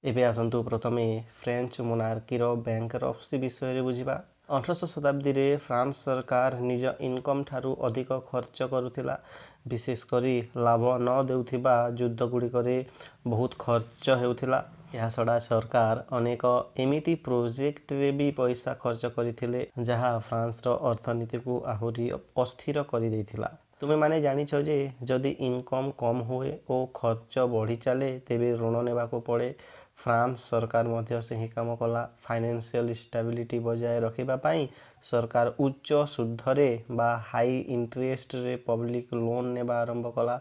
ଏବେ ଆସନ୍ତୁ ପ୍ରଥମେ ଫ୍ରେଞ୍ଚ ମୋନାର୍କିର ବ୍ୟାଙ୍କରପ୍ସି ବିଷୟରେ ବୁଝିବା। 18ଶ ଶତାବ୍ଦୀରେ ଫ୍ରାନ୍ସ ସରକାର ନିଜ ଇନକମ୍ ଠାରୁ ଅଧିକ ଖର୍ଚ୍ଚ କରୁଥିଲା। ବିଶେଷ କରି ଲାଭ ନ ଦେଉଥିବା ଯୁଦ୍ଧଗୁଡ଼ିକରେ ବହୁତ ଖର୍ଚ୍ଚ ହେଉଥିଲା। ଏହା ଛଡ଼ା ସରକାର ଅନେକ ଏମିତି ପ୍ରୋଜେକ୍ଟରେ ବି ପଇସା ଖର୍ଚ୍ଚ କରିଥିଲେ ଯାହା ଫ୍ରାନ୍ସର ଅର୍ଥନୀତିକୁ ଆହୁରି ଅସ୍ଥିର କରିଦେଇଥିଲା। ତୁମେମାନେ ଜାଣିଛ ଯେ ଯଦି ଇନକମ୍ କମ୍ ହୁଏ ଓ ଖର୍ଚ୍ଚ ବଢ଼ି ଚାଲେ ତେବେ ଋଣ ନେବାକୁ ପଡ଼େ। ଫ୍ରାନ୍ସ ସରକାର ମଧ୍ୟ ସେହି କାମ କଲା। ଫାଇନାନ୍ସିଆଲ ଷ୍ଟାବିଲିଟି ବଜାୟ ରଖିବା ପାଇଁ ସରକାର ଉଚ୍ଚ ସୁଧରେ ବା ହାଇ ଇଣ୍ଟରେଷ୍ଟରେ ପବ୍ଲିକ୍ ଲୋନ୍ ନେବା ଆରମ୍ଭ କଲା।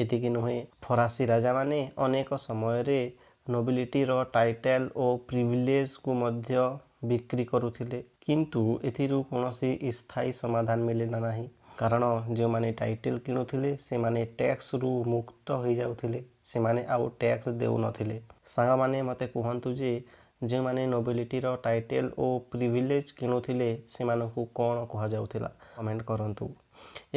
ଏତିକି ନୁହେଁ, ଫରାସୀ ରାଜାମାନେ ଅନେକ ସମୟରେ ନୋବିଲିଟିର ଟାଇଟେଲ୍ ଓ ପ୍ରିଭିଲେଜକୁ ମଧ୍ୟ ବିକ୍ରି କରୁଥିଲେ। କିନ୍ତୁ ଏଥିରୁ କୌଣସି ସ୍ଥାୟୀ ସମାଧାନ ମିଳିଲା ନାହିଁ, କାରଣ ଯେଉଁମାନେ ଟାଇଟେଲ୍ କିଣୁଥିଲେ ସେମାନେ ଟ୍ୟାକ୍ସରୁ ମୁକ୍ତ ହୋଇଯାଉଥିଲେ। ସେମାନେ ଆଉ ଟ୍ୟାକ୍ସ ଦେଉନଥିଲେ। ସାଙ୍ଗମାନେ ମୋତେ କୁହନ୍ତୁ ଯେ ଯେଉଁମାନେ ନୋବିଲିଟିର ଟାଇଟେଲ୍ ଓ ପ୍ରିଭିଲେଜ୍ କିଣୁଥିଲେ ସେମାନଙ୍କୁ କ'ଣ କୁହାଯାଉଥିଲା? କମେଣ୍ଟ କରନ୍ତୁ।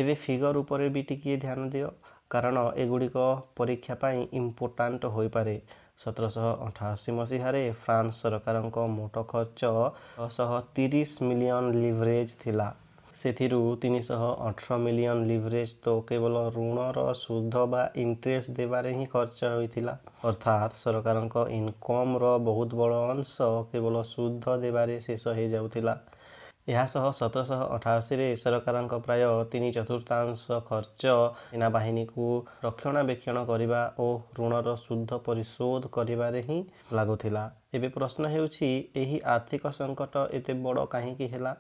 ଏବେ ଫିଗର ଉପରେ ବି ଟିକିଏ ଧ୍ୟାନ ଦିଅ, କାରଣ ଏଗୁଡ଼ିକ ପରୀକ୍ଷା ପାଇଁ ଇମ୍ପୋର୍ଟାଣ୍ଟ ହୋଇପାରେ। 1788 ମସିହାରେ ଫ୍ରାନ୍ସ ସରକାରଙ୍କ ମୋଟ ଖର୍ଚ୍ଚ 630 ମିଲିୟନ ଲିଭରେଜ୍ ଥିଲା। ସେଥିରୁ 318 ମିଲିୟନ ଲିଭରେଜ୍ ତ କେବଳ ଋଣର ସୁଧ ବା ଇଣ୍ଟରେଷ୍ଟ ଦେବାରେ ହିଁ ଖର୍ଚ୍ଚ ହୋଇଥିଲା। ଅର୍ଥାତ୍ ସରକାରଙ୍କ ଇନକମ୍ର ବହୁତ ବଡ଼ ଅଂଶ କେବଳ ସୁଧ ଦେବାରେ ଶେଷ ହୋଇଯାଉଥିଲା। ଏହା ସହ 1788ରେ ସରକାରଙ୍କ ପ୍ରାୟ 3/4 ଖର୍ଚ୍ଚ ସେନାବାହିନୀକୁ ରକ୍ଷଣାବେକ୍ଷଣ କରିବା ଓ ଋଣର ସୁଧ ପରିଶୋଧ କରିବାରେ ହିଁ ଲାଗୁଥିଲା। ଏବେ ପ୍ରଶ୍ନ ହେଉଛି, ଏହି ଆର୍ଥିକ ସଙ୍କଟ ଏତେ ବଡ଼ କାହିଁକି ହେଲା?